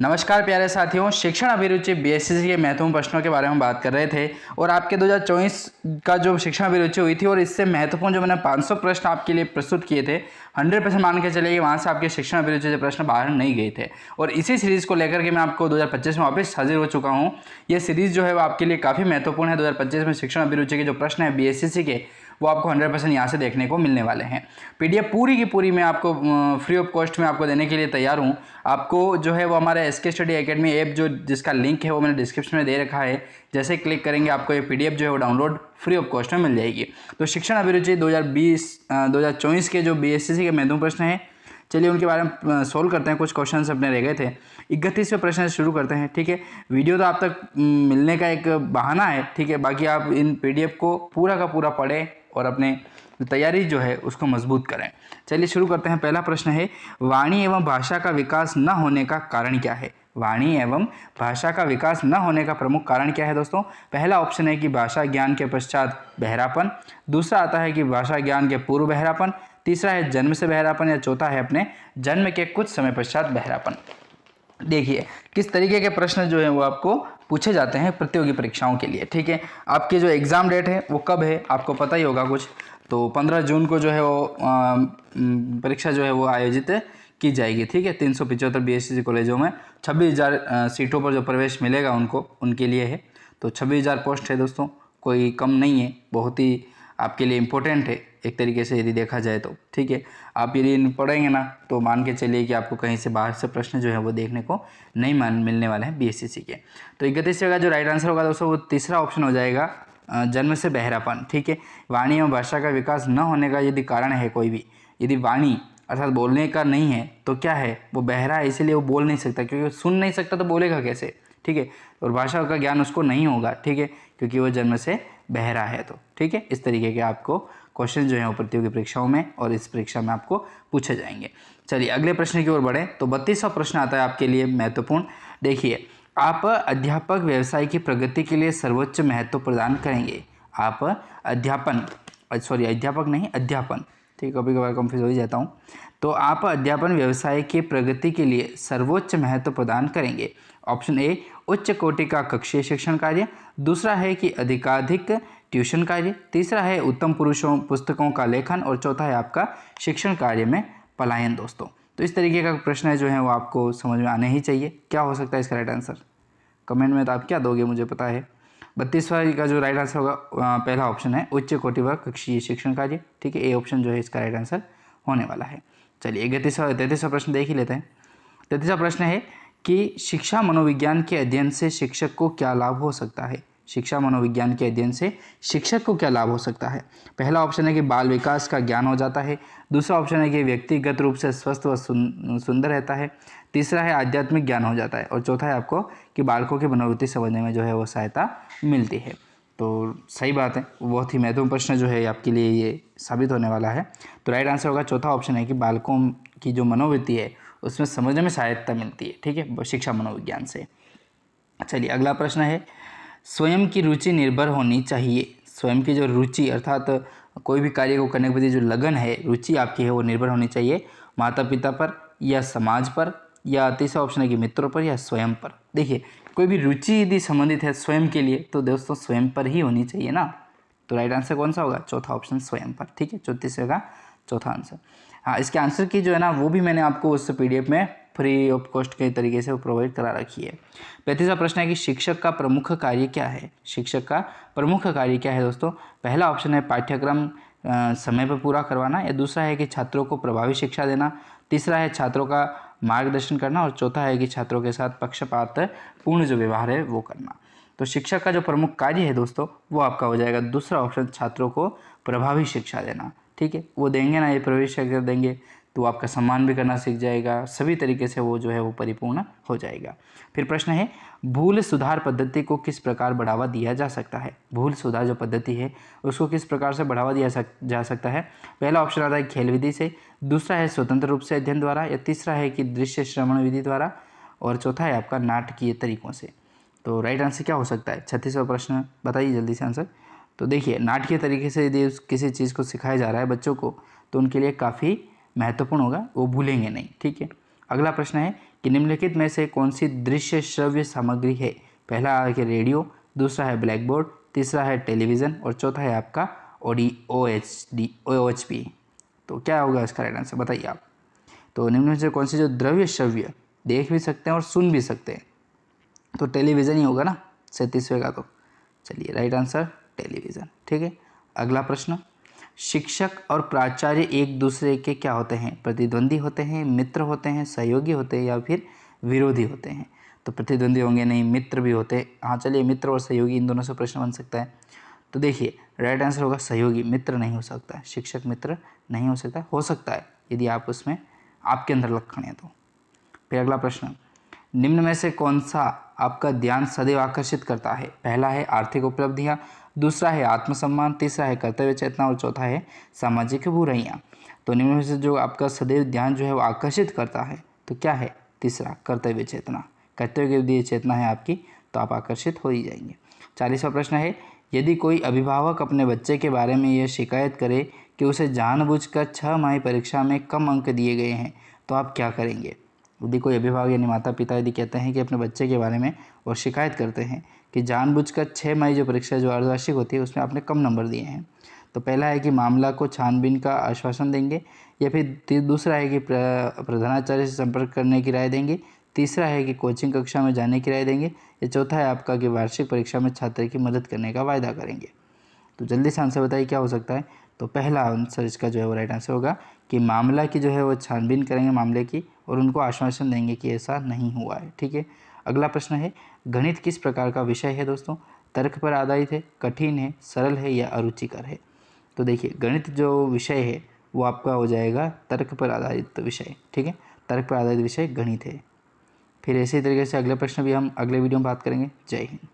नमस्कार प्यारे साथियों, शिक्षण अभिरुचि बीएससी के महत्वपूर्ण प्रश्नों के बारे में बात कर रहे थे और आपके 2024 का जो शिक्षण अभिरुचि हुई थी और इससे महत्वपूर्ण जो मैंने 500 प्रश्न आपके लिए प्रस्तुत किए थे, 100% मान के चलिए वहाँ से आपके शिक्षण अभिरुचि के प्रश्न बाहर नहीं गए थे। और इसी सीरीज़ को लेकर के मैं आपको 2025 में वापस हाजिर हो चुका हूँ। ये सीरीज़ जो है वो आपके लिए काफ़ी महत्वपूर्ण है। 2025 में शिक्षण अभिरुचि के जो प्रश्न है बीएससी के, वो आपको 100% यहाँ से देखने को मिलने वाले हैं। पीडीएफ पूरी की पूरी मैं आपको फ्री ऑफ कॉस्ट में आपको देने के लिए तैयार हूँ। आपको जो है वो हमारे एसके स्टडी एकेडमी ऐप जो जिसका लिंक है वो मैंने डिस्क्रिप्शन में दे रखा है। जैसे क्लिक करेंगे आपको ये पीडीएफ जो है वो डाउनलोड फ्री ऑफ कॉस्ट में मिल जाएगी। तो शिक्षण अभिरुचि 2024 के जो बीएससी के महत्वपूर्ण प्रश्न हैं, चलिए उनके बारे में सोल्व करते हैं। कुछ क्वेश्चंस अपने रह गए थे। 31वें प्रश्न से शुरू करते हैं। ठीक है, वीडियो तो आप तक मिलने का एक बहाना है। ठीक है, बाकी आप इन पीडीएफ को पूरा का पूरा पढ़ें और अपने तैयारी जो है उसको मजबूत करें। चलिए शुरू करते हैं। पहला प्रश्न है, वाणी एवं भाषा का विकास न होने का कारण क्या है? वाणी एवं भाषा का विकास न होने का प्रमुख कारण क्या है दोस्तों? पहला ऑप्शन है कि भाषा ज्ञान के पश्चात बहरापन, दूसरा आता है कि भाषा ज्ञान के पूर्व बहरापन, तीसरा है जन्म से बहरापन, या चौथा है अपने जन्म के कुछ समय पश्चात बहरापन। देखिए किस तरीके के प्रश्न जो है वो आपको पूछे जाते हैं प्रतियोगी परीक्षाओं के लिए। ठीक है, आपकी जो एग्ज़ाम डेट है वो कब है आपको पता ही होगा कुछ। तो 15 जून को जो है वो परीक्षा जो है वो आयोजित की जाएगी। ठीक है, 375 बीएससी कॉलेजों में 26,000 सीटों पर जो प्रवेश मिलेगा उनके लिए है। तो 26,000 पोस्ट है दोस्तों, कोई कम नहीं है, बहुत ही आपके लिए इम्पोर्टेंट है एक तरीके से यदि देखा जाए तो। ठीक है, आप यदि पढ़ेंगे ना तो मान के चलिए कि आपको कहीं से बाहर से प्रश्न जो है वो देखने को नहीं मिलने वाले हैं बीएससी के। तो 31 का जो राइट आंसर होगा दोस्तों वो तीसरा ऑप्शन हो जाएगा, जन्म से बहरापन। ठीक है, वाणी एवं भाषा का विकास न होने का यदि कारण है कोई भी, यदि वाणी अर्थात बोलने का नहीं है तो क्या है, वो बहरा है, इसीलिए वो बोल नहीं सकता, क्योंकि वो सुन नहीं सकता तो बोलेगा कैसे। ठीक है, और भाषा का ज्ञान उसको नहीं होगा। ठीक है, क्योंकि वो जन्म से बहरा है। तो ठीक है, इस तरीके के आपको क्वेश्चन जो है वो प्रतियोगी परीक्षाओं में और इस परीक्षा में आपको पूछे जाएंगे। चलिए अगले प्रश्न की ओर बढ़े। तो 32वां प्रश्न आता है आपके लिए महत्वपूर्ण। देखिए, आप अध्यापक व्यवसाय की प्रगति के लिए सर्वोच्च महत्व प्रदान करेंगे। आप अध्यापन ठीक, कभी कभार कंफ्यूज हो ही जाता हूँ। तो आप अध्यापन व्यवसाय के प्रगति के लिए सर्वोच्च महत्व प्रदान करेंगे। ऑप्शन ए, उच्च कोटि का कक्षीय शिक्षण कार्य, दूसरा है कि अधिकाधिक ट्यूशन कार्य, तीसरा है उत्तम पुस्तकों का लेखन, और चौथा है आपका शिक्षण कार्य में पलायन। दोस्तों तो इस तरीके का प्रश्न है जो है वो आपको समझ में आने ही चाहिए। क्या हो सकता है इसका राइट आंसर? कमेंट में तो आप क्या दोगे मुझे पता है। 32वां का जो राइट आंसर होगा पहला ऑप्शन है, उच्च कोटि व कक्षीय शिक्षण कार्य। ठीक है, ए ऑप्शन जो है इसका राइट आंसर होने वाला है। चलिए 33वां प्रश्न देख ही लेते हैं। 33वां प्रश्न है कि शिक्षा मनोविज्ञान के अध्ययन से शिक्षक को क्या लाभ हो सकता है? शिक्षा मनोविज्ञान के अध्ययन से शिक्षक को क्या लाभ हो सकता है? पहला ऑप्शन है कि बाल विकास का ज्ञान हो जाता है, दूसरा ऑप्शन है कि व्यक्तिगत रूप से स्वस्थ व सुंदर रहता है, तीसरा है आध्यात्मिक ज्ञान हो जाता है, और चौथा है आपको कि बालकों की मनोवृत्ति समझने में जो है वो सहायता मिलती है। तो सही बात है, बहुत ही महत्वपूर्ण प्रश्न जो है आपके लिए ये साबित होने वाला है। तो राइट आंसर होगा चौथा ऑप्शन है कि बालकों की जो मनोवृत्ति है उसमें समझने में सहायता मिलती है। ठीक है, शिक्षा मनोविज्ञान से। चलिए अगला प्रश्न है, स्वयं की रुचि निर्भर होनी चाहिए। स्वयं की जो रुचि अर्थात कोई भी कार्य को करने के प्रति जो लगन है, रुचि आपकी है, वो निर्भर होनी चाहिए माता पिता पर या समाज पर, या तीसरा ऑप्शन है कि मित्रों पर या स्वयं पर। देखिए कोई भी रुचि यदि संबंधित है स्वयं के लिए तो दोस्तों स्वयं पर ही होनी चाहिए ना। तो राइट आंसर कौन सा होगा? चौथा ऑप्शन स्वयं पर। ठीक है, 34वें का चौथा आंसर। हाँ, इसके आंसर की जो है ना वो भी मैंने आपको उस पीडीएफ में फ्री ऑफ कॉस्ट के तरीके से प्रोवाइड करा रखी है। 35वां प्रश्न है कि शिक्षक का प्रमुख कार्य क्या है? शिक्षक का प्रमुख कार्य क्या है दोस्तों? पहला ऑप्शन है पाठ्यक्रम समय पर पूरा करवाना, या दूसरा है कि छात्रों को प्रभावी शिक्षा देना, तीसरा है छात्रों का मार्गदर्शन करना, और चौथा है कि छात्रों के साथ पक्षपात पूर्ण जो व्यवहार है वो करना। तो शिक्षक का जो प्रमुख कार्य है दोस्तों वो आपका हो जाएगा दूसरा ऑप्शन, छात्रों को प्रभावी शिक्षा देना। ठीक है, वो देंगे ना, ये प्रभावी शिक्षा देंगे तो आपका सम्मान भी करना सीख जाएगा, सभी तरीके से वो जो है वो परिपूर्ण हो जाएगा। फिर प्रश्न है, भूल सुधार पद्धति को किस प्रकार बढ़ावा दिया जा सकता है? भूल सुधार जो पद्धति है उसको किस प्रकार से बढ़ावा दिया जा सकता है? पहला ऑप्शन आता है खेल विधि से, दूसरा है स्वतंत्र रूप से अध्ययन द्वारा, या तीसरा है कि दृश्य श्रवण विधि द्वारा, और चौथा है आपका नाटकीय तरीकों से। तो राइट आंसर क्या हो सकता है? 36वां प्रश्न बताइए जल्दी से आंसर। तो देखिए नाटकीय तरीके से यदि किसी चीज़ को सिखाया जा रहा है बच्चों को तो उनके लिए काफ़ी महत्वपूर्ण होगा, वो भूलेंगे नहीं। ठीक है, अगला प्रश्न है कि निम्नलिखित में से कौन सी दृश्य श्रव्य सामग्री है। पहला है रेडियो, दूसरा है ब्लैक बोर्ड, तीसरा है टेलीविज़न और चौथा है आपका OHP। तो क्या होगा इसका राइट आंसर बताइए आप। तो निम्न में से कौन सी जो द्रव्य श्रव्य देख भी सकते हैं और सुन भी सकते हैं, तो टेलीविज़न ही होगा ना 37वें का। तो चलिए राइट आंसर टेलीविज़न। ठीक है, अगला प्रश्न, शिक्षक और प्राचार्य एक दूसरे के क्या होते हैं, प्रतिद्वंदी होते हैं, मित्र होते हैं, सहयोगी होते हैं या फिर विरोधी होते हैं। तो प्रतिद्वंदी होंगे नहीं, मित्र भी होते हैं। हाँ चलिए, मित्र और सहयोगी इन दोनों से प्रश्न बन सकता है। तो देखिए राइट आंसर होगा सहयोगी, मित्र नहीं हो सकता है, शिक्षक मित्र नहीं हो सकता, हो सकता है यदि आप उसमें आपके अंदर लक्षण है तो। फिर अगला प्रश्न, निम्न में से कौन सा आपका ध्यान सदैव आकर्षित करता है। पहला है आर्थिक उपलब्धियां, दूसरा है आत्मसम्मान, तीसरा है कर्तव्य चेतना और चौथा है सामाजिक बुराइयां। तो निम्न में से जो आपका सदैव ध्यान जो है वो आकर्षित करता है, तो क्या है, तीसरा कर्तव्य चेतना। कर्तव्य के प्रति चेतना है आपकी, तो आप आकर्षित हो ही जाएंगे। 40वां प्रश्न है, यदि कोई अभिभावक अपने बच्चे के बारे में यह शिकायत करे कि उसे जानबूझकर 6 माही परीक्षा में कम अंक दिए गए हैं, तो आप क्या करेंगे। यदि कोई अभिभावक यानी माता पिता यदि कहते हैं कि अपने बच्चे के बारे में और शिकायत करते हैं कि जानबूझकर 6 मई जो परीक्षा जो अर्धवार्षिक होती है उसमें आपने कम नंबर दिए हैं, तो पहला है कि मामला को छानबीन का आश्वासन देंगे, या फिर दूसरा है कि प्रधानाचार्य से संपर्क करने की राय देंगे, तीसरा है कि कोचिंग कक्षा में जाने की राय देंगे, या चौथा है आपका कि वार्षिक परीक्षा में छात्र की मदद करने का वायदा करेंगे। तो जल्दी से आंसर बताइए क्या हो सकता है। तो पहला आंसर इसका जो है वो राइट आंसर होगा कि मामला की जो है वो छानबीन करेंगे मामले की और उनको आश्वासन देंगे कि ऐसा नहीं हुआ है। ठीक है, अगला प्रश्न है, गणित किस प्रकार का विषय है दोस्तों। तर्क पर आधारित है, कठिन है, सरल है या अरुचिकर है। तो देखिए गणित जो विषय है वो आपका हो जाएगा तर्क पर आधारित विषय। ठीक है, तर्क पर आधारित विषय गणित है। फिर इसी तरीके से अगले प्रश्न भी हम अगले वीडियो में बात करेंगे। जय हिंद।